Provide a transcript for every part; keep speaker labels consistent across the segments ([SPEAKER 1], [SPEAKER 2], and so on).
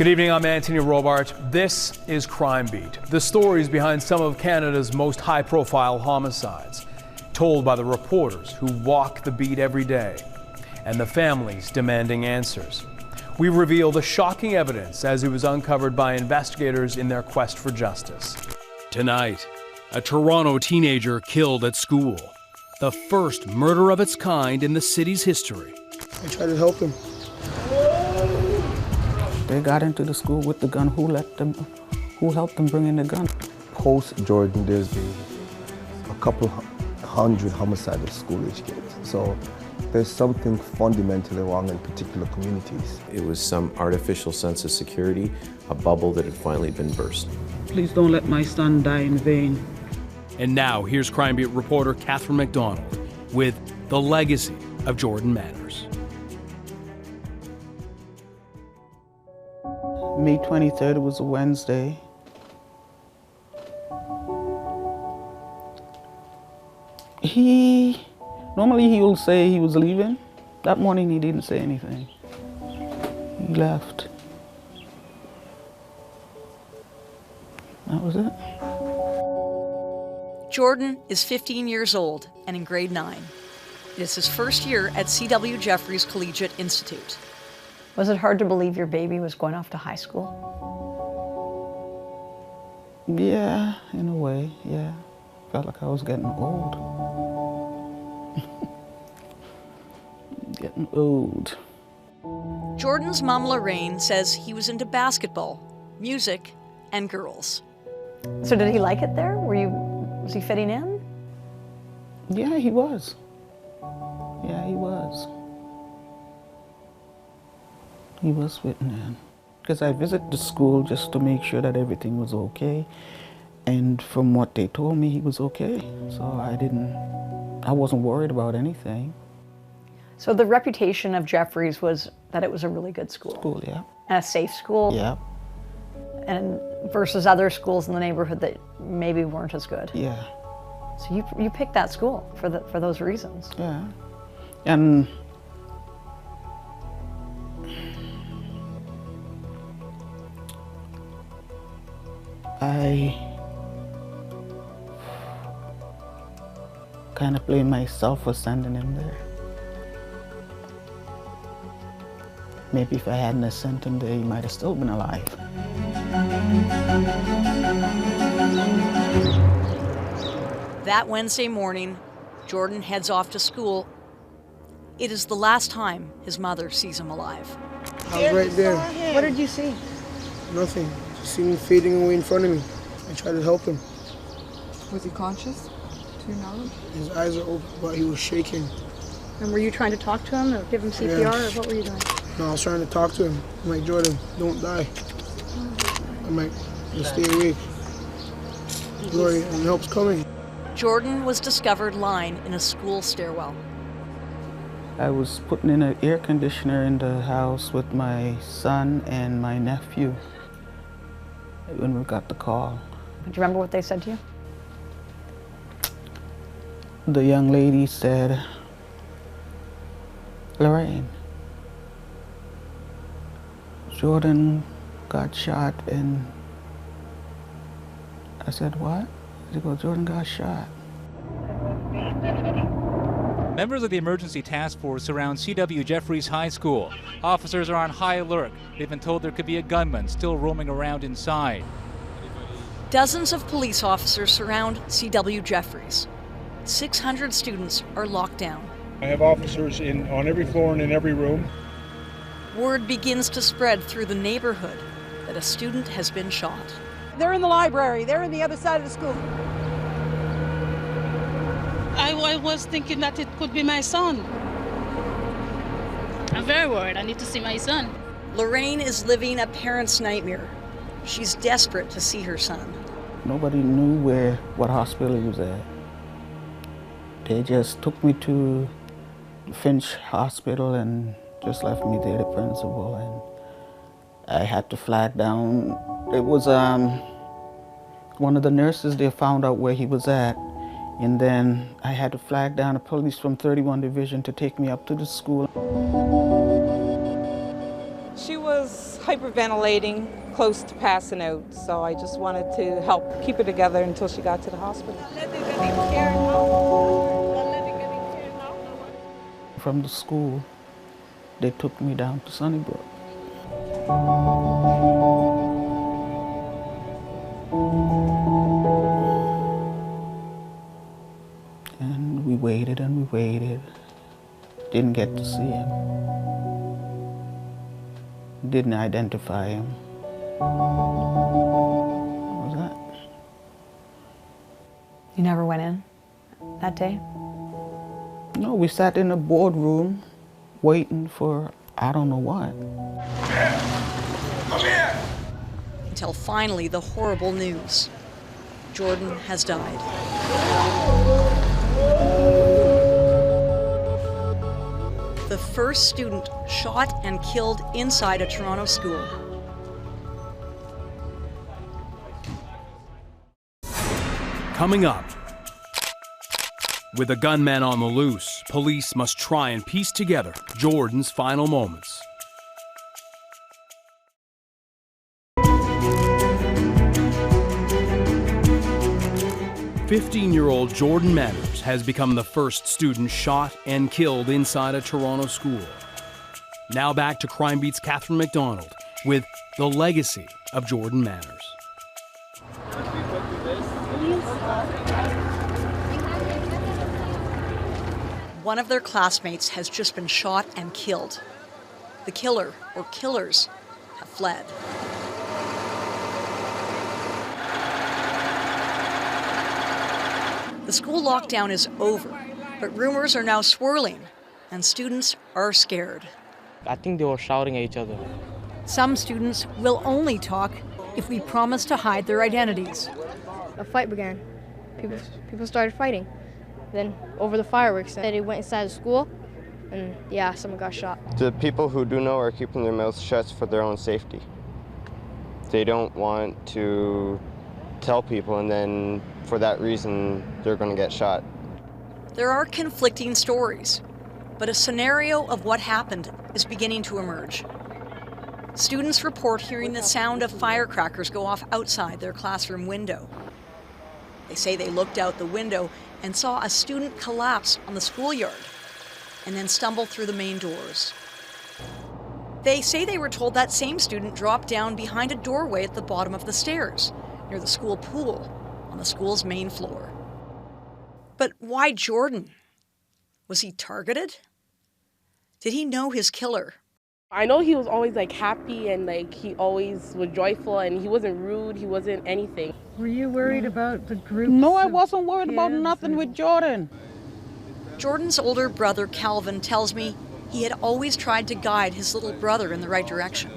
[SPEAKER 1] Good evening, I'm Anthony Robart. This is Crime Beat, the stories behind some of Canada's most high-profile homicides, told by the reporters who walk the beat every day, and the families demanding answers. We reveal the shocking evidence as it was uncovered by investigators in their quest for justice. Tonight, a Toronto teenager killed at school, the first murder of its kind in the city's history.
[SPEAKER 2] I tried to help him.
[SPEAKER 3] They got into the school with the gun. Who helped them bring in the gun?
[SPEAKER 4] Post Jordan, there's been a couple hundred homicides of school-age kids. So there's something fundamentally wrong in particular communities.
[SPEAKER 5] It was some artificial sense of security, a bubble that had finally been burst.
[SPEAKER 3] Please don't let my son die in vain.
[SPEAKER 1] And now, here's Crime Beat reporter Catherine McDonald with the legacy of Jordan Manners.
[SPEAKER 3] May 23rd, it was a Wednesday. Normally he will say he was leaving. That morning he didn't say anything. He left. That was it.
[SPEAKER 6] Jordan is 15 years old and in grade 9. It is his first year at Jefferys Collegiate Institute.
[SPEAKER 7] Was it hard to believe your baby was going off to high school?
[SPEAKER 3] Yeah, in a way, yeah. Felt like I was getting old. Getting old.
[SPEAKER 6] Jordan's mom, Lorraine, says he was into basketball, music, and girls.
[SPEAKER 7] So did he like it there? Was he fitting in?
[SPEAKER 3] Yeah, he was. Yeah, he was. He was fitting in. Because I visited the school just to make sure that everything was okay. And from what they told me, he was okay. So I wasn't worried about anything.
[SPEAKER 7] So the reputation of Jefferys was that it was a really good school.
[SPEAKER 3] School, yeah.
[SPEAKER 7] And a safe school.
[SPEAKER 3] Yeah.
[SPEAKER 7] And versus other schools in the neighborhood that maybe weren't as good.
[SPEAKER 3] Yeah.
[SPEAKER 7] So you picked that school for those reasons.
[SPEAKER 3] Yeah. And I kind of blame myself for sending him there. Maybe if I hadn't sent him there, he might have still been alive.
[SPEAKER 6] That Wednesday morning, Jordan heads off to school. It is the last time his mother sees him alive.
[SPEAKER 2] I was right there.
[SPEAKER 7] What did you see?
[SPEAKER 2] Nothing. Just seen him fading away in front of me. I tried to help him.
[SPEAKER 8] Was he conscious, to your knowledge?
[SPEAKER 2] His eyes are open, but he was shaking.
[SPEAKER 9] And were you trying to talk to him or give him CPR,
[SPEAKER 2] Yeah.
[SPEAKER 9] or what were you doing?
[SPEAKER 2] No, I was trying to talk to him. I'm like, Jordan, don't die. I'm like, just stay awake. Glory and help's coming.
[SPEAKER 6] Jordan was discovered lying in a school stairwell.
[SPEAKER 3] I was putting in an air conditioner in the house with my son and my nephew when we got the call.
[SPEAKER 7] Do you remember what they said to you?
[SPEAKER 3] The young lady said, Lorraine, Jordan got shot, and I said, what? She goes, Jordan got shot.
[SPEAKER 10] Members of the emergency task force surround C.W. Jefferys High School. Officers are on high alert. They've been told there could be a gunman still roaming around inside.
[SPEAKER 6] Dozens of police officers surround C.W. Jefferys. 600 students are locked down.
[SPEAKER 11] I have officers on every floor and in every room.
[SPEAKER 6] Word begins to spread through the neighborhood that a student has been shot.
[SPEAKER 12] They're in the library. They're in the other side of the school.
[SPEAKER 13] I was thinking that it could be my son. I'm very worried. I need to see my son.
[SPEAKER 6] Lorraine is living a parent's nightmare. She's desperate to see her son.
[SPEAKER 3] Nobody knew what hospital he was at. They just took me to Finch Hospital and just left me there, the principal, and I had to flag down. It was one of the nurses there found out where he was at, and then I had to flag down the police from 31 Division to take me up to the school.
[SPEAKER 12] She was
[SPEAKER 14] hyperventilating, close to passing out, so I just wanted to help keep her together until she got to the hospital.
[SPEAKER 3] From the school, they took me down to Sunnybrook. And we waited and we waited. Didn't get to see him. Didn't identify him. What was that?
[SPEAKER 7] You never went in that day?
[SPEAKER 3] No, we sat in a boardroom waiting for I don't know what.
[SPEAKER 6] Come here! Until finally the horrible news. Jordan has died. The first student shot and killed inside a Toronto school.
[SPEAKER 1] Coming up, with a gunman on the loose, police must try and piece together Jordan's final moments. 15-year-old Jordan Manners has become the first student shot and killed inside a Toronto school. Now back to Crime Beat's Catherine McDonald with the legacy of Jordan Manners.
[SPEAKER 6] One of their classmates has just been shot and killed. The killer, or killers, have fled. The school lockdown is over, but rumors are now swirling, and students are scared.
[SPEAKER 15] I think they were shouting at each other.
[SPEAKER 6] Some students will only talk if we promise to hide their identities.
[SPEAKER 16] A fight began. People started fighting. Then over the fireworks, they went inside the school, and yeah, someone got shot.
[SPEAKER 17] The people who do know are keeping their mouths shut for their own safety. They don't want to tell people, and then for that reason, they're going to get shot.
[SPEAKER 6] There are conflicting stories, but a scenario of what happened is beginning to emerge. Students report hearing the sound of firecrackers go off outside their classroom window. They say they looked out the window and saw a student collapse on the schoolyard and then stumble through the main doors. They say they were told that same student dropped down behind a doorway at the bottom of the stairs, near the school pool, on the school's main floor. But why Jordan? Was he targeted? Did he know his killer?
[SPEAKER 18] I know he was always like happy and like he always was joyful and he wasn't rude, he wasn't anything.
[SPEAKER 9] Were you worried about the group?
[SPEAKER 3] No, I wasn't worried about nothing with Jordan.
[SPEAKER 6] Jordan's older brother, Calvin, tells me he had always tried to guide his little brother in the right direction.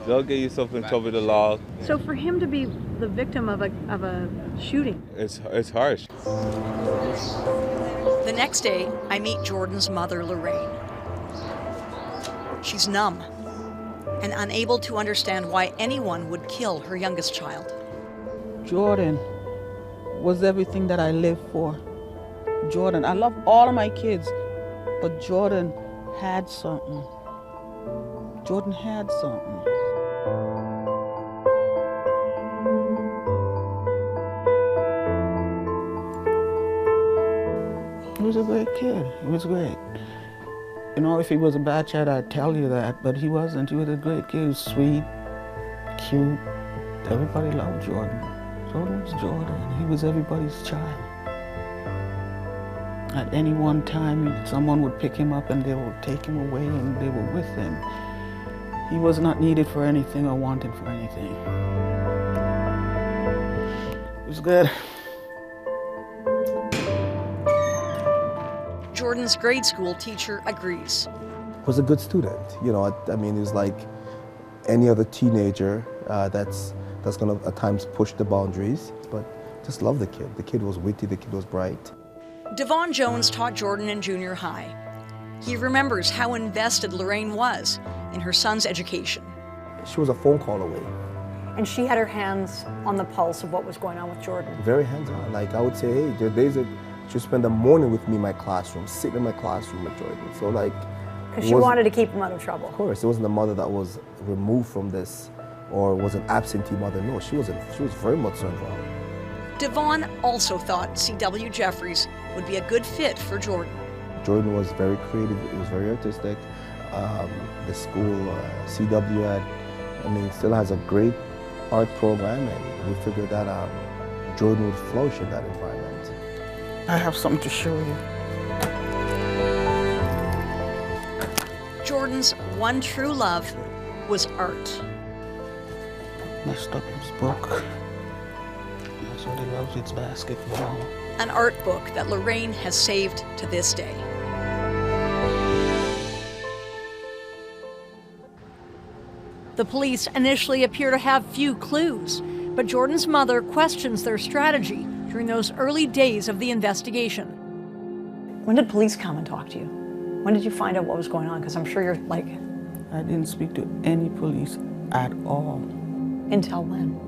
[SPEAKER 19] Don't get yourself in trouble with the law.
[SPEAKER 9] So for him to be the victim of a shooting?
[SPEAKER 19] It's harsh.
[SPEAKER 6] The next day, I meet Jordan's mother, Lorraine. She's numb and unable to understand why anyone would kill her youngest child.
[SPEAKER 3] Jordan was everything that I lived for. Jordan, I love all of my kids, but Jordan had something. Jordan had something. He was a great kid. He was great. You know, if he was a bad child, I'd tell you that, but he wasn't. He was a great kid. He was sweet, cute. Everybody loved Jordan. Jordan was Jordan. He was everybody's child. At any one time, someone would pick him up and they would take him away and they were with him. He was not needed for anything or wanted for anything. It was good.
[SPEAKER 6] Jordan's grade school teacher agrees.
[SPEAKER 4] Was a good student. You know, I mean, he was like any other teenager that's gonna at times push the boundaries, but just love the kid. The kid was witty, the kid was bright.
[SPEAKER 6] Devon Jones taught Jordan in junior high. He remembers how invested Lorraine was in her son's education.
[SPEAKER 4] She was a phone call away.
[SPEAKER 7] And she had her hands on the pulse of what was going on with Jordan.
[SPEAKER 4] Very hands-on. Like I would say, hey, there are days that she would spend the morning with me in my classroom, sitting in my classroom with Jordan. So like,
[SPEAKER 7] Because she wanted to keep him out of trouble.
[SPEAKER 4] Of course, it wasn't a mother that was removed from this or was an absentee mother. No, she was very much so involved.
[SPEAKER 6] Devon also thought C.W. Jefferys would be a good fit for Jordan.
[SPEAKER 4] Jordan was very creative, he was very artistic. The school, CW still has a great art program, and we figured that Jordan would flourish in that environment.
[SPEAKER 3] I have something to show you.
[SPEAKER 6] Jordan's one true love was art.
[SPEAKER 3] Messed up his book. That's what he loves, it's basketball.
[SPEAKER 6] An art book that Lorraine has saved to this day. The police initially appear to have few clues, but Jordan's mother questions their strategy during those early days of the investigation.
[SPEAKER 7] When did police come and talk to you? When did you find out what was going on? Because I'm sure you're like...
[SPEAKER 3] I didn't speak to any police at all.
[SPEAKER 7] Until when?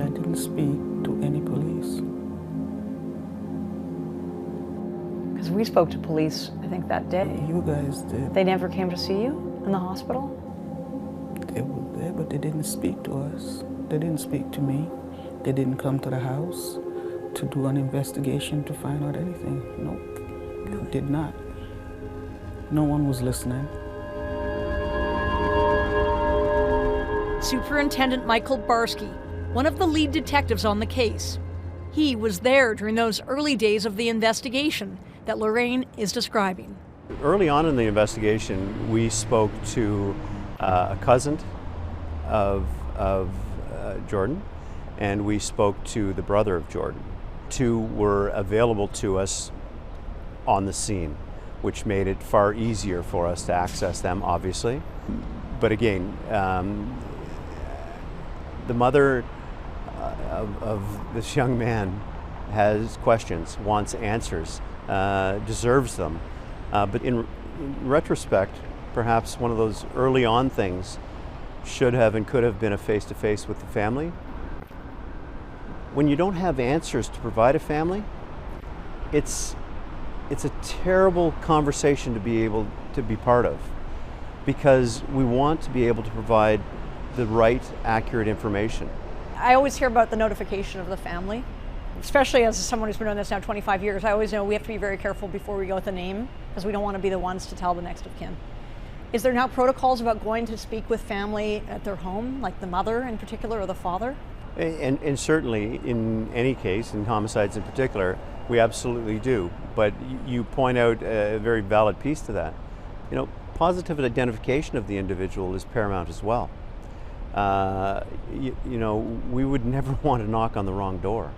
[SPEAKER 3] I didn't speak to any police.
[SPEAKER 7] Because we spoke to police, I think, that day.
[SPEAKER 3] You guys did.
[SPEAKER 7] They never came to see you in the hospital?
[SPEAKER 3] They were there, but they didn't speak to us. They didn't speak to me. They didn't come to the house to do an investigation to find out anything. Nope, they did not. No one was listening.
[SPEAKER 6] Superintendent Michael Barsky, one of the lead detectives on the case. He was there during those early days of the investigation that Lorraine is describing.
[SPEAKER 20] Early on in the investigation, we spoke to a cousin of Jordan, and we spoke to the brother of Jordan. Two were available to us on the scene, which made it far easier for us to access them, obviously. But again, the mother of this young man has questions, wants answers, deserves them. But in retrospect, perhaps one of those early on things should have and could have been a face-to-face with the family. When you don't have answers to provide a family, it's a terrible conversation to be able to be part of, because we want to be able to provide the right, accurate information.
[SPEAKER 7] I always hear about the notification of the family, especially as someone who's been doing this now 25 years. I always know we have to be very careful before we go with a name, because we don't want to be the ones to tell the next of kin. Is there now protocols about going to speak with family at their home, like the mother in particular or the father?
[SPEAKER 20] And certainly in any case, in homicides in particular, we absolutely do. But you point out a very valid piece to that. You know, positive identification of the individual is paramount as well. You know, we would never want to knock on the wrong door.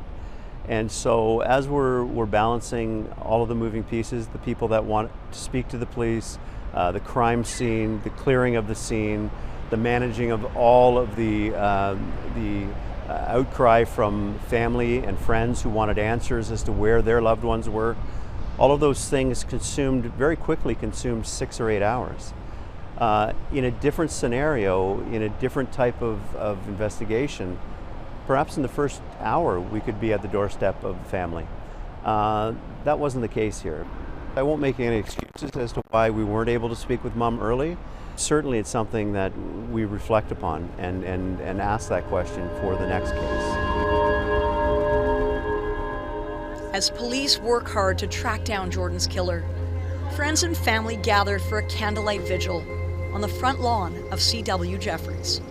[SPEAKER 20] And so as we're balancing all of the moving pieces, the people that want to speak to the police, the crime scene, the clearing of the scene, the managing of all of the outcry from family and friends who wanted answers as to where their loved ones were, all of those things very quickly consumed 6 or 8 hours. In a different scenario, in a different type of investigation, perhaps in the first hour we could be at the doorstep of the family. That wasn't the case here. I won't make any excuses as to why we weren't able to speak with Mom early. Certainly it's something that we reflect upon and ask that question for the next case.
[SPEAKER 6] As police work hard to track down Jordan's killer, friends and family gather for a candlelight vigil on the front lawn of C.W. Jefferys.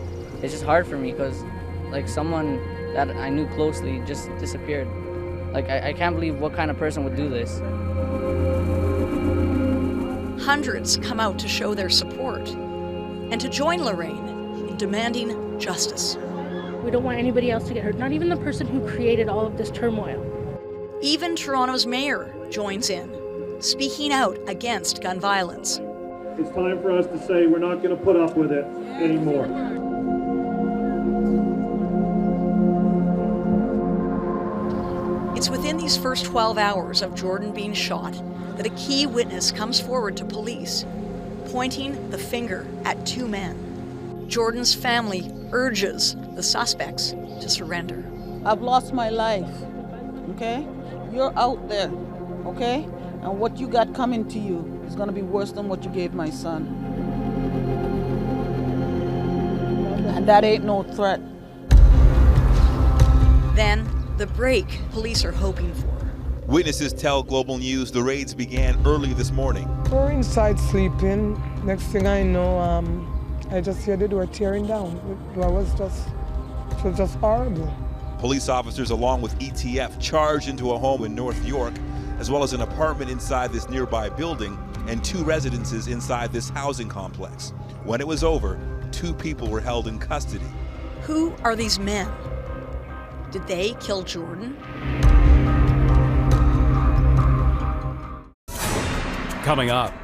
[SPEAKER 15] It's just hard for me because, like, someone that I knew closely just disappeared. Like, I can't believe what kind of person would do this.
[SPEAKER 6] Hundreds come out to show their support and to join Lorraine in demanding justice.
[SPEAKER 21] We don't want anybody else to get hurt, not even the person who created all of this turmoil.
[SPEAKER 6] Even Toronto's mayor joins in, speaking out against gun violence.
[SPEAKER 22] It's time for us to say we're not going to put up with it anymore.
[SPEAKER 6] It's within these first 12 hours of Jordan being shot that a key witness comes forward to police, pointing the finger at 2 men. Jordan's family urges the suspects to surrender.
[SPEAKER 12] I've lost my life, okay? You're out there, okay? And what you got coming to you is gonna be worse than what you gave my son. And that ain't no threat.
[SPEAKER 6] Then, the break police are hoping for.
[SPEAKER 5] Witnesses tell Global News the raids began early this morning.
[SPEAKER 2] We're inside sleeping. Next thing I know, I just hear the door tearing down. It was just horrible.
[SPEAKER 5] Police officers along with ETF charged into a home in North York, as well as an apartment inside this nearby building and 2 residences inside this housing complex. When it was over, 2 people were held in custody.
[SPEAKER 6] Who are these men? Did they kill Jordan?
[SPEAKER 1] Coming up,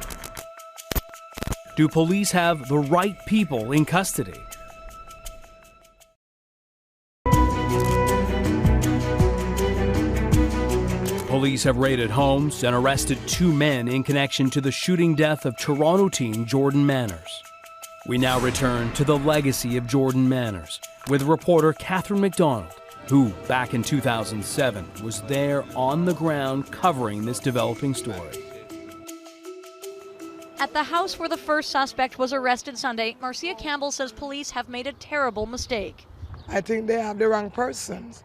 [SPEAKER 1] do police have the right people in custody? Police have raided homes and arrested 2 men in connection to the shooting death of Toronto teen Jordan Manners. We now return to the legacy of Jordan Manners with reporter Catherine McDonald, who, back in 2007, was there on the ground covering this developing story.
[SPEAKER 7] At the house where the first suspect was arrested Sunday, Marcia Campbell says police have made a terrible mistake.
[SPEAKER 2] I think they have the wrong persons.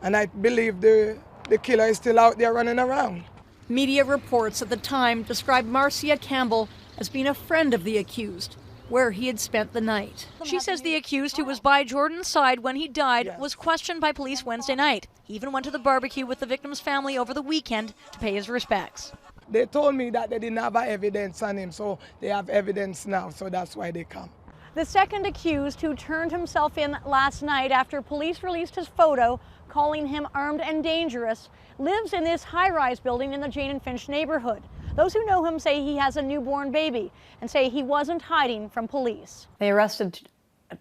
[SPEAKER 2] And I believe the killer is still out there running around.
[SPEAKER 7] Media reports at the time described Marcia Campbell as being a friend of the accused, where he had spent the night. She says the accused, who was by Jordan's side when he died, was questioned by police Wednesday night. He even went to the barbecue with the victim's family over the weekend to pay his respects.
[SPEAKER 2] They told me that they didn't have evidence on him, so they have evidence now, so that's why they come.
[SPEAKER 7] The second accused, who turned himself in last night after police released his photo calling him armed and dangerous, lives in this high-rise building in the Jane and Finch neighborhood. Those who know him say he has a newborn baby and say he wasn't hiding from police. They arrested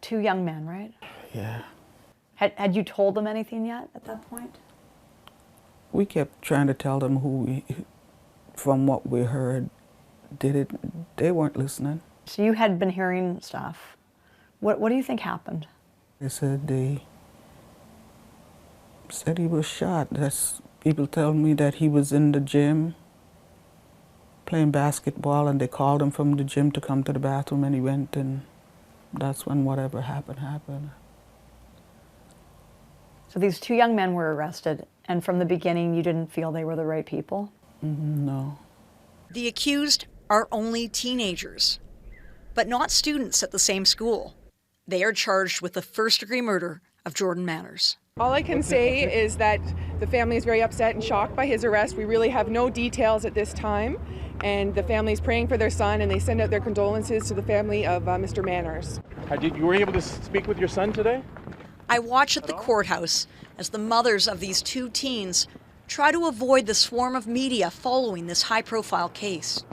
[SPEAKER 7] 2 young men, right?
[SPEAKER 3] Yeah.
[SPEAKER 7] Had you told them anything yet at that point?
[SPEAKER 3] We kept trying to tell them from what we heard, did it. They weren't listening.
[SPEAKER 7] So you had been hearing stuff. What do you think happened?
[SPEAKER 3] They said he was shot. People tell me that he was in the gym playing basketball, and they called him from the gym to come to the bathroom, and he went, and that's when whatever happened.
[SPEAKER 7] So these 2 young men were arrested, and from the beginning you didn't feel they were the right people?
[SPEAKER 3] No.
[SPEAKER 6] The accused are only teenagers, but not students at the same school. They are charged with the first-degree murder of Jordan Manners.
[SPEAKER 8] All I can say is that the family is very upset and shocked by his arrest. We really have no details at this time, and the family is praying for their son, and they send out their condolences to the family of Mr. Manners.
[SPEAKER 22] You were able to speak with your son today?
[SPEAKER 6] I watch at the courthouse as the mothers of these 2 teens try to avoid the swarm of media following this high-profile case.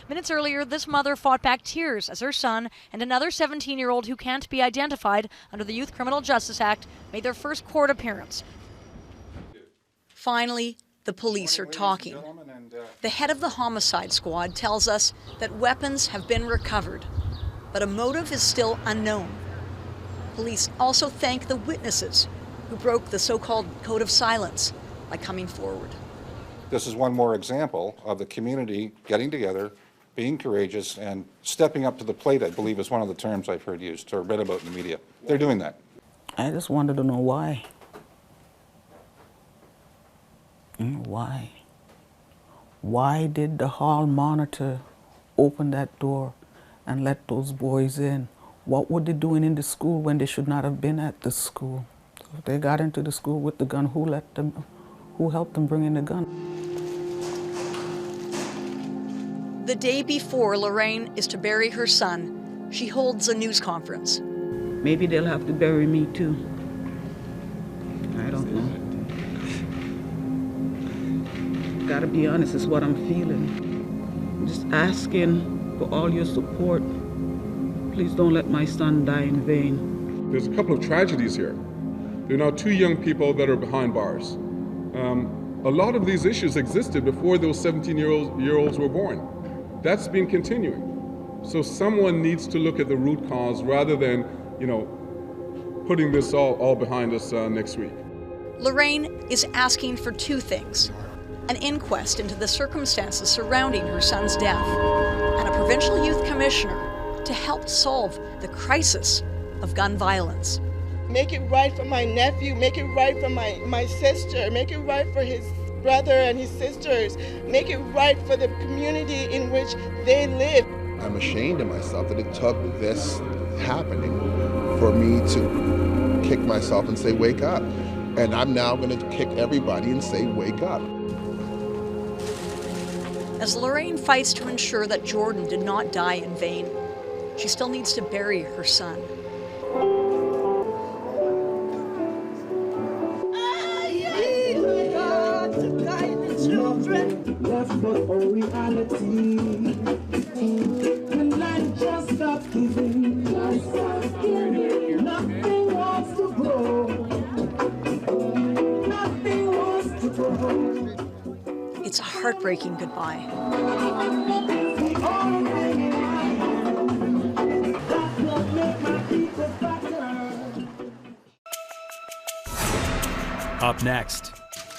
[SPEAKER 6] Minutes earlier, this mother fought back tears as her son and another 17-year-old who can't be identified under the Youth Criminal Justice Act made their first court appearance. Finally, the police are talking. The head of the homicide squad tells us that weapons have been recovered, but a motive is still unknown. Police also thank the witnesses who broke the so-called code of silence by coming forward.
[SPEAKER 23] This is one more example of the community getting together, being courageous, and stepping up to the plate, I believe is one of the terms I've heard used or read about in the media. They're doing that.
[SPEAKER 3] I just wanted to know why. Why? Why did the hall monitor open that door and let those boys in? What were they doing in the school when they should not have been at the school? So if they got into the school with the gun, who helped them bring in the gun?
[SPEAKER 6] The day before Lorraine is to bury her son, she holds a news conference.
[SPEAKER 3] Maybe they'll have to bury me too. I don't know. Gotta be honest, is what I'm feeling. I'm just asking for all your support. Please don't let my son die in vain.
[SPEAKER 24] There's a couple of tragedies here. There are now 2 young people that are behind bars. A lot of these issues existed before those 17-year-olds were born. That's been continuing. So someone needs to look at the root cause rather than, putting this all behind us next week.
[SPEAKER 6] Lorraine is asking for two things: an inquest into the circumstances surrounding her son's death, and a provincial youth commissioner to help solve the crisis of gun violence.
[SPEAKER 10] Make it right for my nephew, make it right for my sister, make it right for his brother and his sisters, make it right for the community in which they live.
[SPEAKER 11] I'm ashamed of myself that it took this happening for me to kick myself and say, wake up. And I'm now going to kick everybody and say, wake up.
[SPEAKER 6] As Lorraine fights to ensure that Jordan did not die in vain, she still needs to bury her son.
[SPEAKER 13] Left but for reality. And I just stopped giving. Nothing wants to grow. Nothing wants to grow.
[SPEAKER 6] It's a heartbreaking goodbye.
[SPEAKER 1] Up next,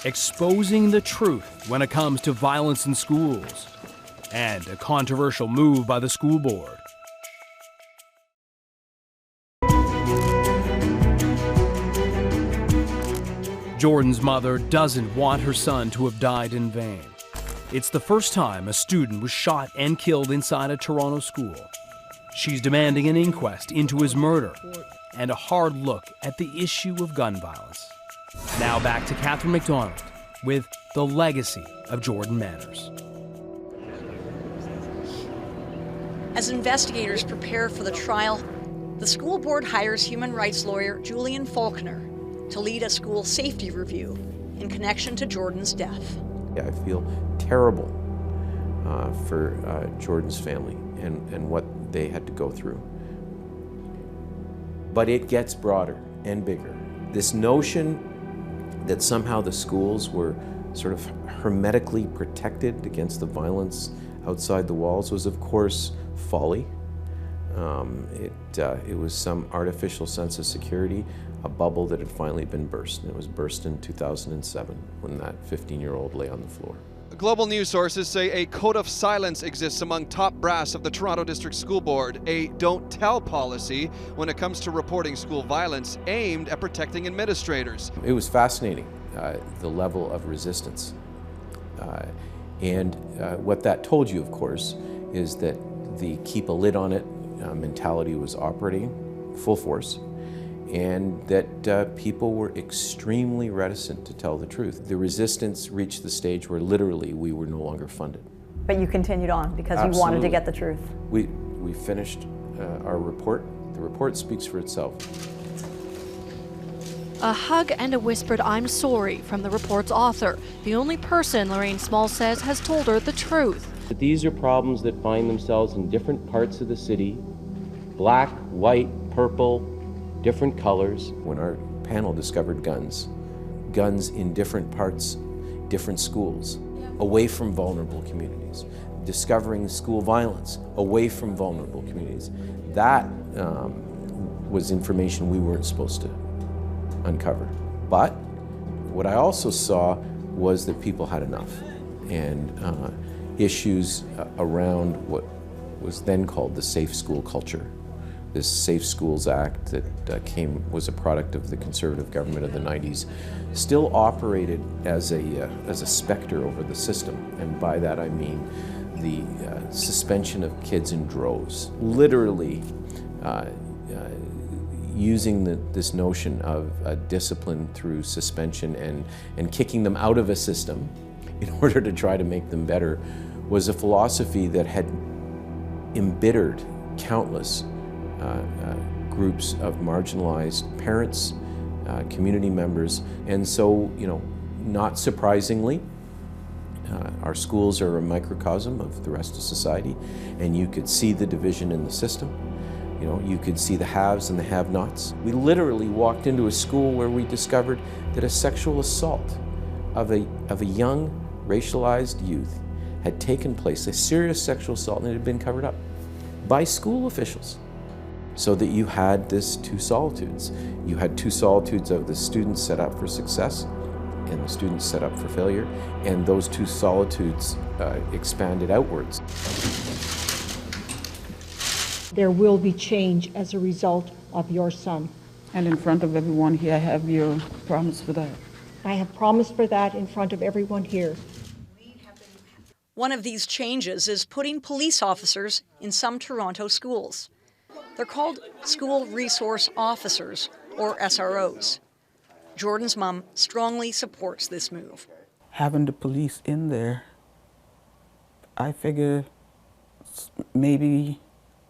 [SPEAKER 1] exposing the truth when it comes to violence in schools, and a controversial move by the school board. Jordan's mother doesn't want her son to have died in vain. It's the first time a student was shot and killed inside a Toronto school. She's demanding an inquest into his murder and a hard look at the issue of gun violence. Now back to Catherine McDonald with the legacy of Jordan Manners.
[SPEAKER 6] As investigators prepare for the trial, the school board hires human rights lawyer Julian Faulkner to lead a school safety review in connection to Jordan's death.
[SPEAKER 14] I feel terrible for Jordan's family and what they had to go through. But it gets broader and bigger. This notion that somehow the schools were sort of hermetically protected against the violence outside the walls was, of course, folly. It was some artificial sense of security, a bubble that had finally been burst. And it was burst in 2007 when that 15-year-old lay on the floor.
[SPEAKER 25] Global news sources say a code of silence exists among top brass of the Toronto District School Board, a don't tell policy when it comes to reporting school violence aimed at protecting administrators.
[SPEAKER 14] It was fascinating, the level of resistance. And what that told you, of course, is that the keep a lid on it mentality was operating full force, and that people were extremely reticent to tell the truth. The resistance reached the stage where literally we were no longer funded.
[SPEAKER 7] But you continued on because
[SPEAKER 14] Absolutely.
[SPEAKER 7] You wanted to get the truth.
[SPEAKER 14] We finished our report. The report speaks for itself.
[SPEAKER 26] A hug and a whispered "I'm sorry" from the report's author, the only person Lorraine Small says has told her the truth.
[SPEAKER 27] These are problems that find themselves in different parts of the city, black, white, purple, different colors.
[SPEAKER 14] When our panel discovered guns in different parts, different schools, away from vulnerable communities, discovering school violence away from vulnerable communities, that was information we weren't supposed to uncover. But what I also saw was that people had enough, and issues around what was then called the safe school culture. This Safe Schools Act that was a product of the Conservative government of the 90s, still operated as a specter over the system. And by that I mean the suspension of kids in droves. Literally using this notion of discipline through suspension and kicking them out of a system in order to try to make them better was a philosophy that had embittered countless groups of marginalized parents, community members, and so, not surprisingly, our schools are a microcosm of the rest of society, and you could see the division in the system. You could see the haves and the have-nots. We literally walked into a school where we discovered that a sexual assault of a young, racialized youth had taken place, a serious sexual assault, and it had been covered up by school officials. so that you had this two solitudes. You had two solitudes of the students set up for success and the students set up for failure, and those two solitudes expanded outwards.
[SPEAKER 4] There will be change as a result of your son.
[SPEAKER 12] And in front of everyone here, I have your promise for that.
[SPEAKER 4] I have promised for that in front of everyone here.
[SPEAKER 6] One of these changes is putting police officers in some Toronto schools. They're called School Resource Officers, or SROs. Jordan's mom strongly supports this move.
[SPEAKER 3] Having the police in there, I figure maybe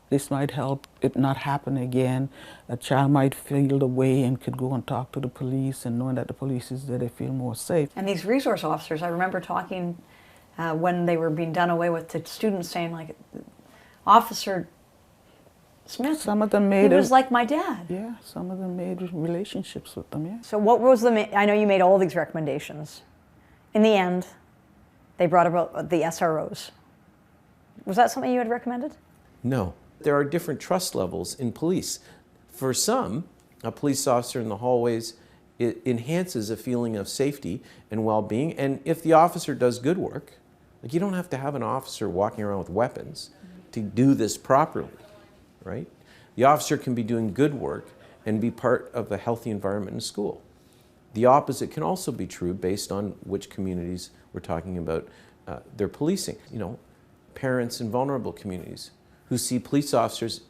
[SPEAKER 3] this might help it not happen again. A child might feel the way and could go and talk to the police, and knowing that the police is there, they feel more safe.
[SPEAKER 7] And these resource officers, I remember talking when they were being done away with, to students saying, like, Officer Smith,
[SPEAKER 3] some of them made
[SPEAKER 7] he was like my dad.
[SPEAKER 3] Yeah, some of them made relationships with them, yeah.
[SPEAKER 7] So what was I know you made all these recommendations. In the end, they brought about the SROs. Was that something you had recommended?
[SPEAKER 14] No. There are different trust levels in police. For some, a police officer in the hallways, it enhances a feeling of safety and well-being. And if the officer does good work, like, you don't have to have an officer walking around with weapons to do this properly, right? The officer can be doing good work and be part of a healthy environment in school. The opposite can also be true based on which communities we're talking about their policing. You know, parents in vulnerable communities who see police officers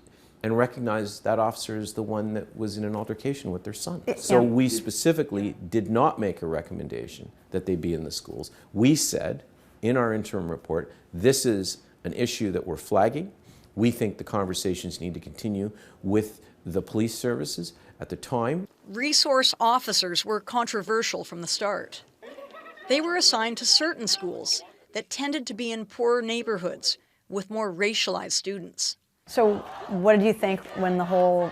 [SPEAKER 14] and recognize that officer is the one that was in an altercation with their son. So we specifically did not make a recommendation that they be in the schools. We said in our interim report, this is an issue that we're flagging. We think the conversations need to continue with the police services. At the time,
[SPEAKER 6] Resource officers were controversial from the start. They were assigned to certain schools that tended to be in poorer neighborhoods with more racialized students.
[SPEAKER 7] So what did you think when the whole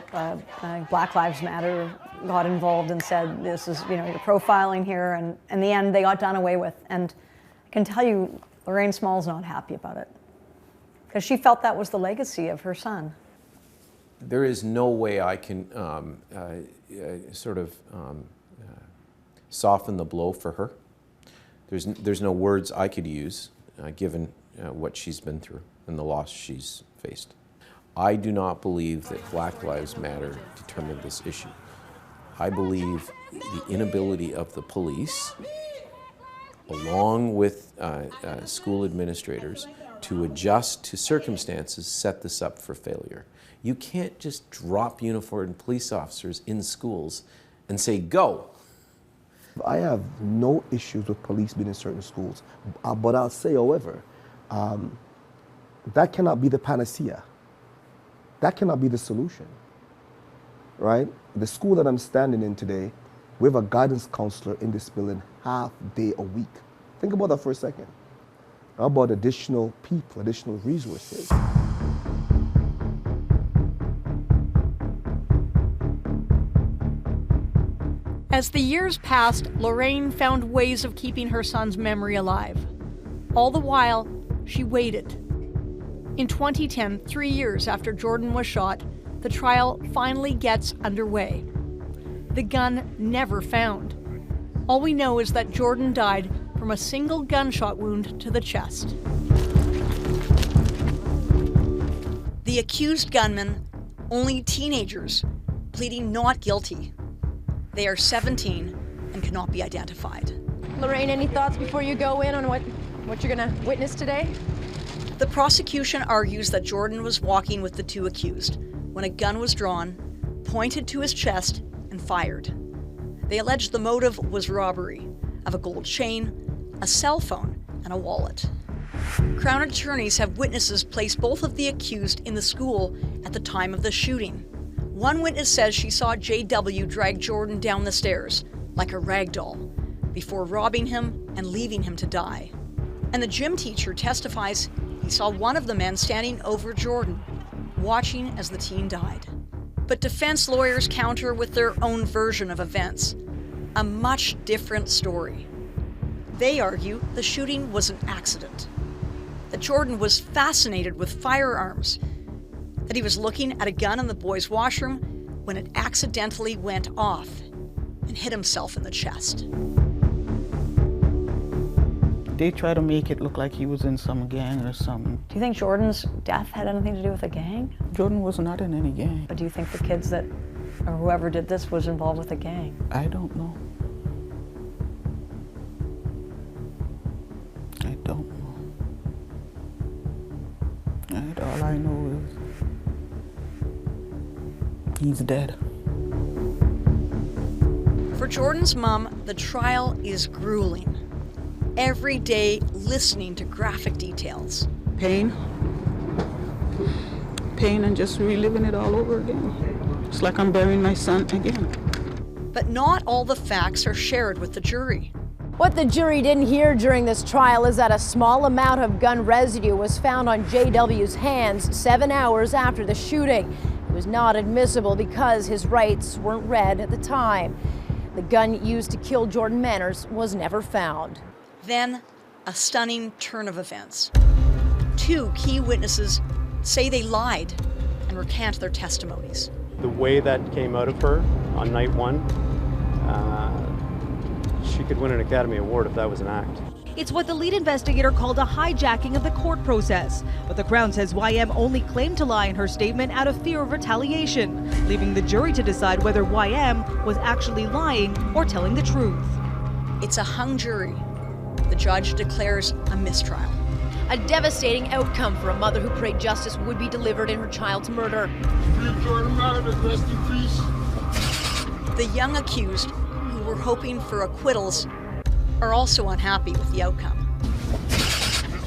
[SPEAKER 7] Black Lives Matter got involved and said, this is, you're profiling here, and in the end they got done away with? And I can tell you, Lorraine Small's not happy about it, because she felt that was the legacy of her son.
[SPEAKER 14] there is no way I can soften the blow for her. There's no words I could use given what she's been through and the loss she's faced. I do not believe that Black Lives Matter determined this issue. I believe the inability of the police, along with school administrators, to adjust to circumstances set this up for failure. You can't just drop uniformed police officers in schools and say, go.
[SPEAKER 9] I have no issues with police being in certain schools, but I'll say, however, that cannot be the panacea. That cannot be the solution, right? The school that I'm standing in today, we have a guidance counselor in this building half day a week. Think about that for a second. How about additional people, additional resources?
[SPEAKER 7] As the years passed, Lorraine found ways of keeping her son's memory alive. All the while, she waited. In 2010, 3 years after Jordan was shot, the trial finally gets underway. The gun never found. All we know is that Jordan died from a single gunshot wound to the chest.
[SPEAKER 6] The accused gunmen, only teenagers, pleading not guilty. They are 17 and cannot be identified.
[SPEAKER 16] Lorraine, any thoughts before you go in on what you're going to witness today?
[SPEAKER 6] The prosecution argues that Jordan was walking with the two accused when a gun was drawn, pointed to his chest, and fired. They allege the motive was robbery of a gold chain, a cell phone, and a wallet. Crown attorneys have witnesses place both of the accused in the school at the time of the shooting. One witness says she saw JW drag Jordan down the stairs like a rag doll before robbing him and leaving him to die. And the gym teacher testifies he saw one of the men standing over Jordan, watching as the teen died. But defense lawyers counter with their own version of events, a much different story. They argue the shooting was an accident, that Jordan was fascinated with firearms, that he was looking at a gun in the boys' washroom when it accidentally went off and hit himself in the chest.
[SPEAKER 3] They try to make it look like he was in some gang or something.
[SPEAKER 7] Do you think Jordan's death had anything to do with a gang?
[SPEAKER 3] Jordan was not in any gang.
[SPEAKER 7] But do you think the kids that, or whoever did this was involved with a gang?
[SPEAKER 3] I don't know. I don't know. All I know is he's dead.
[SPEAKER 6] For Jordan's mom, the trial is grueling. Every day listening to graphic details.
[SPEAKER 12] Pain. Pain and just reliving it all over again. It's like I'm burying my son again.
[SPEAKER 6] But not all the facts are shared with the jury.
[SPEAKER 5] What the jury didn't hear during this trial is that a small amount of gun residue was found on JW's hands 7 hours after the shooting. It was not admissible because his rights weren't read at the time. The gun used to kill Jordan Manners was never found.
[SPEAKER 6] Then, a stunning turn of events. 2 key witnesses say they lied and recant their testimonies.
[SPEAKER 15] The way that came out of her on night 1, she could win an Academy Award if that was an act.
[SPEAKER 17] It's what the lead investigator called a hijacking of the court process. But the Crown says YM only claimed to lie in her statement out of fear of retaliation, leaving the jury to decide whether YM was actually lying or telling the truth.
[SPEAKER 6] It's a hung jury. The judge declares a mistrial.
[SPEAKER 5] A devastating outcome for a mother who prayed justice would be delivered in her child's murder.
[SPEAKER 6] The young accused, who were hoping for acquittals, are also unhappy with the outcome.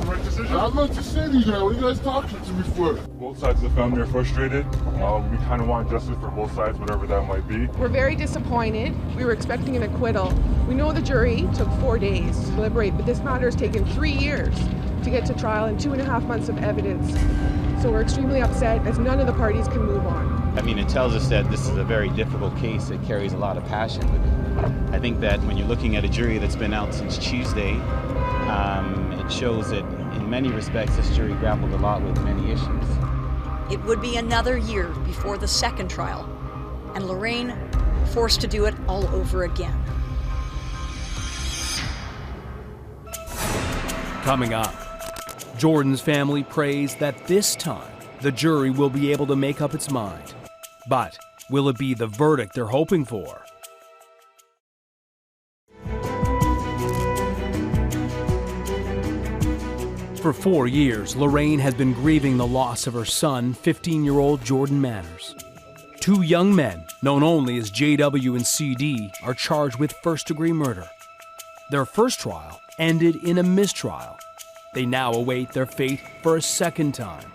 [SPEAKER 18] I'd like to say to you guys, what are you guys talking to me for? Both sides of the family are frustrated. We kind of want justice for both sides, whatever that might be.
[SPEAKER 8] We're very disappointed. We were expecting an acquittal. We know the jury took 4 days to deliberate, but this matter has taken 3 years to get to trial and 2.5 months of evidence. So we're extremely upset as none of the parties can move on.
[SPEAKER 19] I mean, it tells us that this is a very difficult case. It carries a lot of passion with it. I think that when you're looking at a jury that's been out since Tuesday, it shows that in many respects this jury grappled a lot with many issues.
[SPEAKER 6] It would be another year before the second trial, and Lorraine forced to do it all over again.
[SPEAKER 1] Coming up, Jordan's family prays that this time the jury will be able to make up its mind. But will it be the verdict they're hoping for? For 4 years, Lorraine has been grieving the loss of her son, 15-year-old Jordan Manners. 2 young men, known only as JW and CD, are charged with first-degree murder. Their first trial ended in a mistrial. They now await their fate for a second time.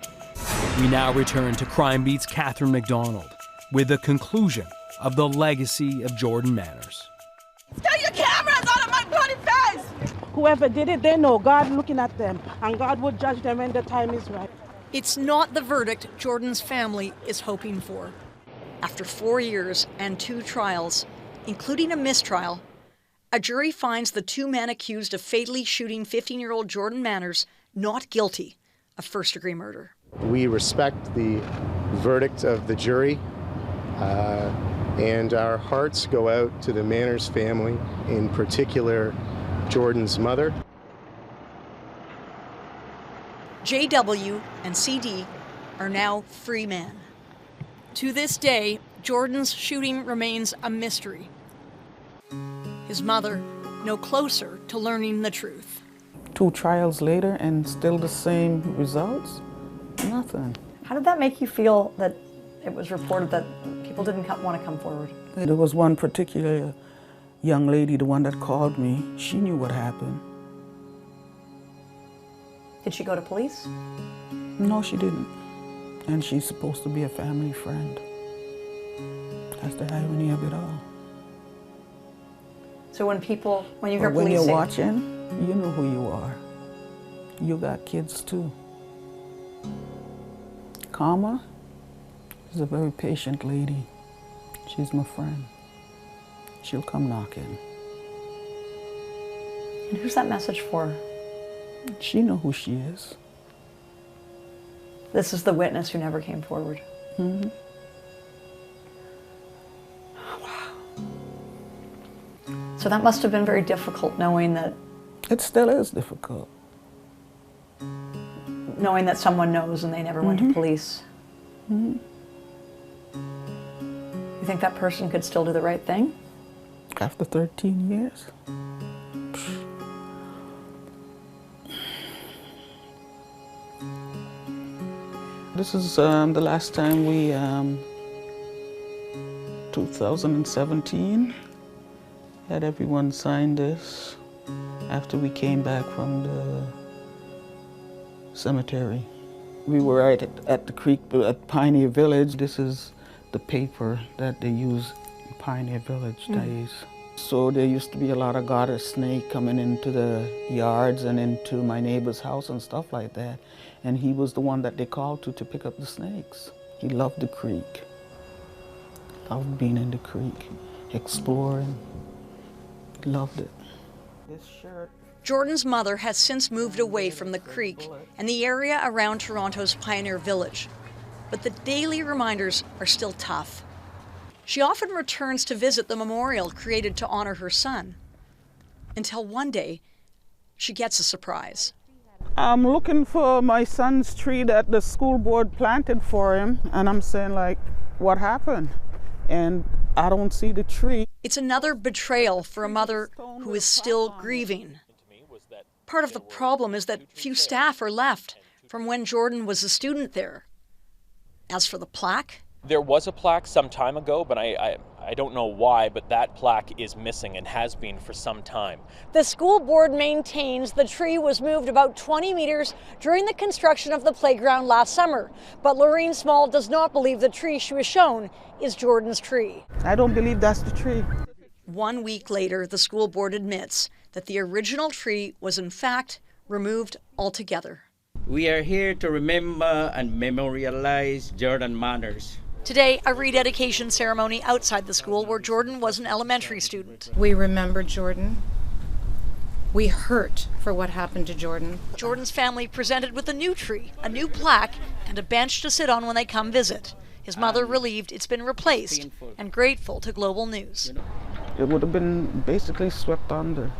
[SPEAKER 1] We now return to Crime Beat's Catherine McDonald with the conclusion of the legacy of Jordan Manners.
[SPEAKER 12] Get your cameras out of my bloody face! Whoever did it, they know God looking at them, and God will judge them when the time is right.
[SPEAKER 6] It's not the verdict Jordan's family is hoping for. After 4 years and 2 trials, including a mistrial, a jury finds the 2 men accused of fatally shooting 15-year-old Jordan Manners not guilty of first-degree murder.
[SPEAKER 20] We respect the verdict of the jury, and our hearts go out to the Manners family, in particular Jordan's mother.
[SPEAKER 6] JW and CD are now free men. To this day, Jordan's shooting remains a mystery. His mother no closer to learning the truth.
[SPEAKER 3] 2 trials later and still the same results? Nothing.
[SPEAKER 7] How did that make you feel that it was reported that people didn't want to come forward?
[SPEAKER 3] There was one particular young lady, the one that called me. She knew what happened.
[SPEAKER 7] Did she go to police?
[SPEAKER 3] No, she didn't. And she's supposed to be a family friend. That's the irony of it all.
[SPEAKER 7] So when you hear
[SPEAKER 3] But when
[SPEAKER 7] police
[SPEAKER 3] you're
[SPEAKER 7] say,
[SPEAKER 3] watching, you know who you are. You got kids too. Karma is a very patient lady. She's my friend. She'll come knocking.
[SPEAKER 7] And who's that message for?
[SPEAKER 3] She knows who she is.
[SPEAKER 7] This is the witness who never came forward.
[SPEAKER 12] Mm-hmm.
[SPEAKER 7] So that must have been very difficult, knowing that...
[SPEAKER 3] It still is difficult.
[SPEAKER 7] Knowing that someone knows and they never went to police.
[SPEAKER 3] Mm-hmm.
[SPEAKER 7] You think that person could still do the right thing?
[SPEAKER 3] After 13 years? This is the last time we, 2017, had everyone sign this after we came back from the cemetery. We were right at the creek at Pioneer Village. This is the paper that they use in Pioneer Village days. So there used to be a lot of garter snake coming into the yards and into my neighbor's house and stuff like that. And he was the one that they called to pick up the snakes. He loved the creek. Loved being in the creek, exploring. He loved it. This shirt.
[SPEAKER 6] Jordan's mother has since moved away from the creek and the area around Toronto's Pioneer Village. But the daily reminders are still tough. She often returns to visit the memorial created to honor her son. Until one day, she gets a surprise.
[SPEAKER 12] I'm looking for my son's tree that the school board planted for him, and I'm saying, like, what happened? And I don't see the tree.
[SPEAKER 6] It's another betrayal for a mother who is still grieving. Part of the problem is that few staff are left from when Jordan was a student there. As for the plaque,
[SPEAKER 2] there was a plaque some time ago, but I don't know why, but that plaque is missing and has been for some time.
[SPEAKER 5] The school board maintains the tree was moved about 20 meters during the construction of the playground last summer. But Lorraine Small does not believe the tree she was shown is Jordan's tree.
[SPEAKER 12] I don't believe that's the tree.
[SPEAKER 6] 1 week later, the school board admits that the original tree was in fact removed altogether.
[SPEAKER 10] We are here to remember and memorialize Jordan Manners.
[SPEAKER 6] Today, a rededication ceremony outside the school where Jordan was an elementary student.
[SPEAKER 11] We remember Jordan. We hurt for what happened to Jordan.
[SPEAKER 6] Jordan's family presented with a new tree, a new plaque, and a bench to sit on when they come visit. His mother relieved it's been replaced and grateful to Global News.
[SPEAKER 3] It would have been basically swept under.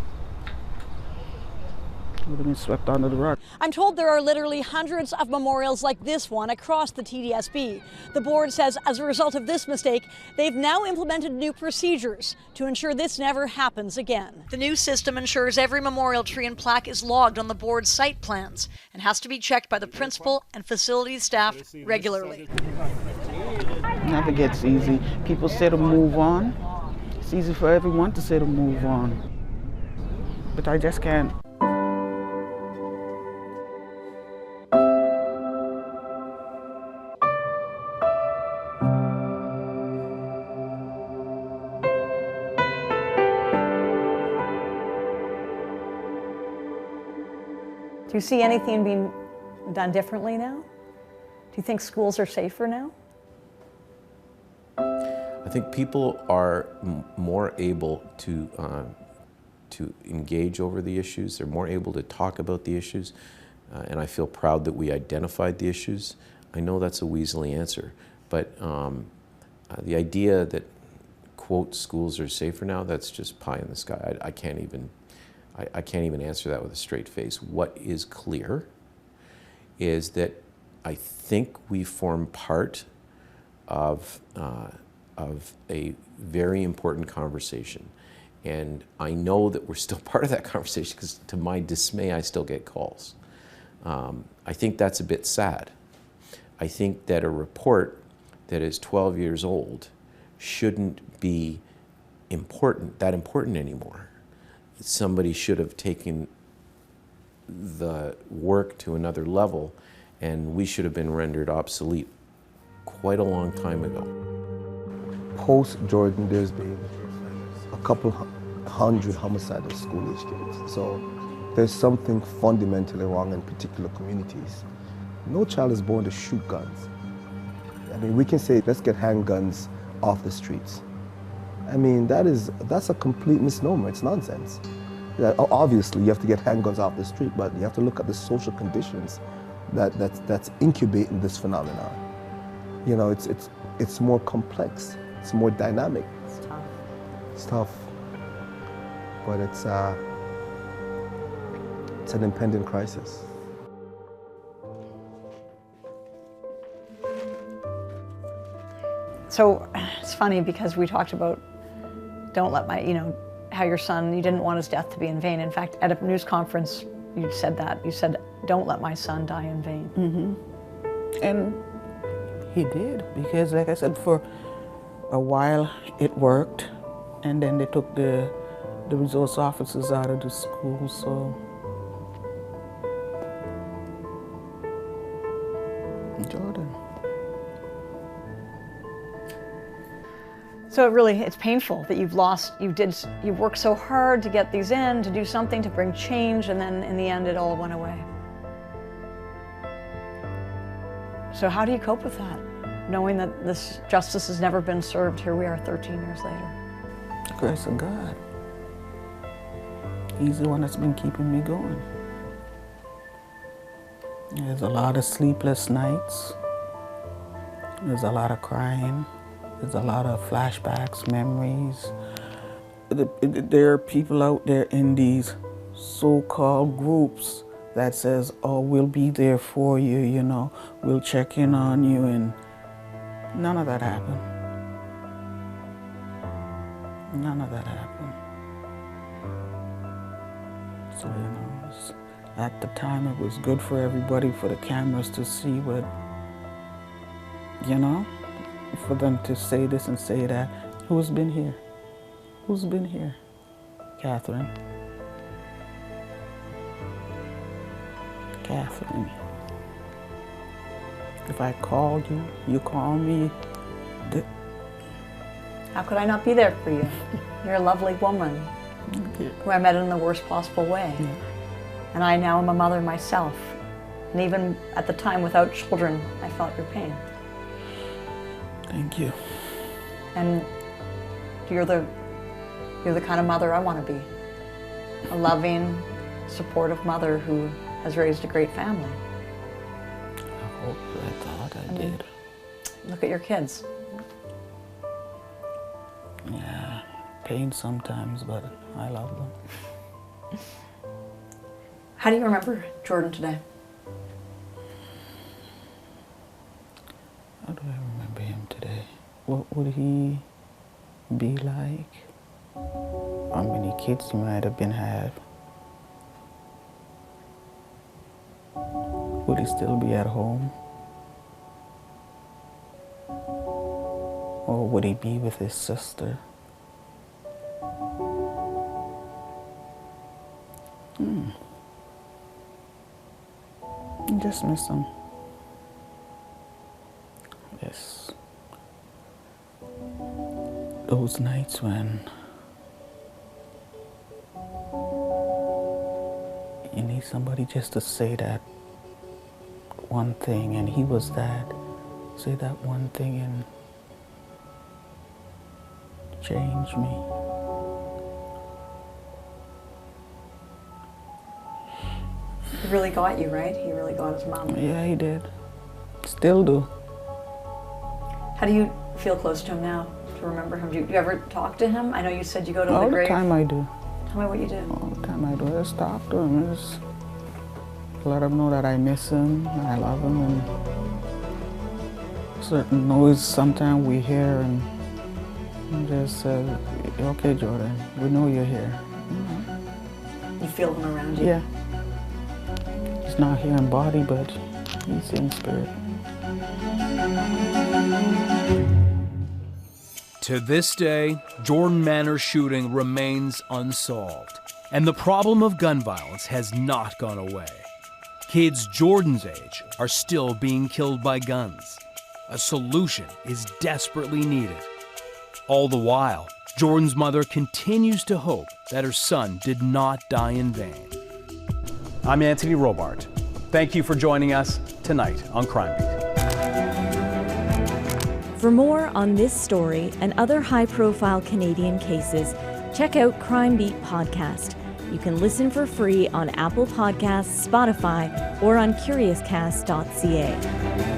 [SPEAKER 3] Would have been swept under the rug.
[SPEAKER 5] I'm told there are literally hundreds of memorials like this one across the TDSB. The board says as a result of this mistake, they've now implemented new procedures to ensure this never happens again.
[SPEAKER 6] The new system ensures every memorial tree and plaque is logged on the board's site plans and has to be checked by the principal and facilities staff regularly.
[SPEAKER 3] It never gets easy. People say to move on. It's easy for everyone to say to move on. But I just can't.
[SPEAKER 7] Do you see anything being done differently now? Do you think schools are safer now?
[SPEAKER 14] I think people are more able to engage over the issues. They're more able to talk about the issues, and I feel proud that we identified the issues. I know that's a weaselly answer, but the idea that, quote, schools are safer now, that's just pie in the sky. I can't even answer that with a straight face. What is clear is that I think we form part of a very important conversation. And I know that we're still part of that conversation because, to my dismay, I still get calls. I think that's a bit sad. I think that a report that is 12 years old shouldn't be that important anymore. Somebody should have taken the work to another level, and we should have been rendered obsolete quite a long time ago.
[SPEAKER 9] Post-Jordan, there's been a couple hundred homicides of school-age kids. So there's something fundamentally wrong in particular communities. No child is born to shoot guns. I mean, we can say, let's get handguns off the streets. I mean, that's a complete misnomer. It's nonsense. Obviously, you have to get handguns off the street, but you have to look at the social conditions that's incubating this phenomenon. You know, it's more complex, it's more dynamic.
[SPEAKER 7] It's tough.
[SPEAKER 9] It's tough, but it's an impending crisis.
[SPEAKER 7] So it's funny because we talked about don't let my, how your son, you didn't want his death to be in vain. In fact, at a news conference, you said that. You said, don't let my son die in vain.
[SPEAKER 12] Mm-hmm. And he did, because like I said, for a while it worked, and then they took the resource officers out of the school, so. Jordan.
[SPEAKER 7] So it's painful that you've worked so hard to get these in, to do something, to bring change, and then in the end it all went away. So how do you cope with that? Knowing that this justice has never been served, here we are 13 years later.
[SPEAKER 12] The grace of God. He's the one that's been keeping me going. There's a lot of sleepless nights. There's a lot of crying. There's a lot of flashbacks, memories. There are people out there in these so-called groups that says, oh, we'll be there for you, we'll check in on you, and none of that happened. None of that happened. So, at the time it was good for everybody, for the cameras to see what, for them to say this and say that. Who's been here? Who's been here? Catherine. Catherine. If I called you, you call me.
[SPEAKER 7] How could I not be there for you? You're a lovely woman who I met in the worst possible way.
[SPEAKER 12] Yeah.
[SPEAKER 7] And I now am a mother myself. And even at the time without children, I felt your pain.
[SPEAKER 12] Thank you.
[SPEAKER 7] And you're the kind of mother I want to be. A loving, supportive mother who has raised a great family.
[SPEAKER 12] I thought I did.
[SPEAKER 7] Look at your kids.
[SPEAKER 12] Yeah, pain sometimes, but I love them.
[SPEAKER 7] How do you remember Jordan today?
[SPEAKER 12] How do I remember him today? What would he be like? How many kids he might have had? Would he still be at home? Or would he be with his sister? I just miss him. Yes. Those nights when you need somebody just to say that one thing, and he was that. Say that one thing and change me.
[SPEAKER 7] He really got you, right? He really got his mom.
[SPEAKER 12] Yeah, he did. Still do.
[SPEAKER 7] How do you feel close to him now? To remember him? Do you ever talk to him? I know you said you go to the grave.
[SPEAKER 12] All the time I do.
[SPEAKER 7] Tell me what you do.
[SPEAKER 12] All the time I do. I just talk to him. I just let him know that I miss him, and I love him, and certain noise sometimes we hear, and just say, okay, Jordan, we know you're here.
[SPEAKER 7] You feel him around you?
[SPEAKER 12] Yeah. He's not here in body, but he's in spirit.
[SPEAKER 1] To this day, Jordan Manor's shooting remains unsolved, and the problem of gun violence has not gone away. Kids Jordan's age are still being killed by guns. A solution is desperately needed. All the while, Jordan's mother continues to hope that her son did not die in vain. I'm Anthony Robart. Thank you for joining us tonight on Crime Beat.
[SPEAKER 13] For more on this story and other high-profile Canadian cases, check out Crime Beat Podcast. You can listen for free on Apple Podcasts, Spotify, or on CuriousCast.ca.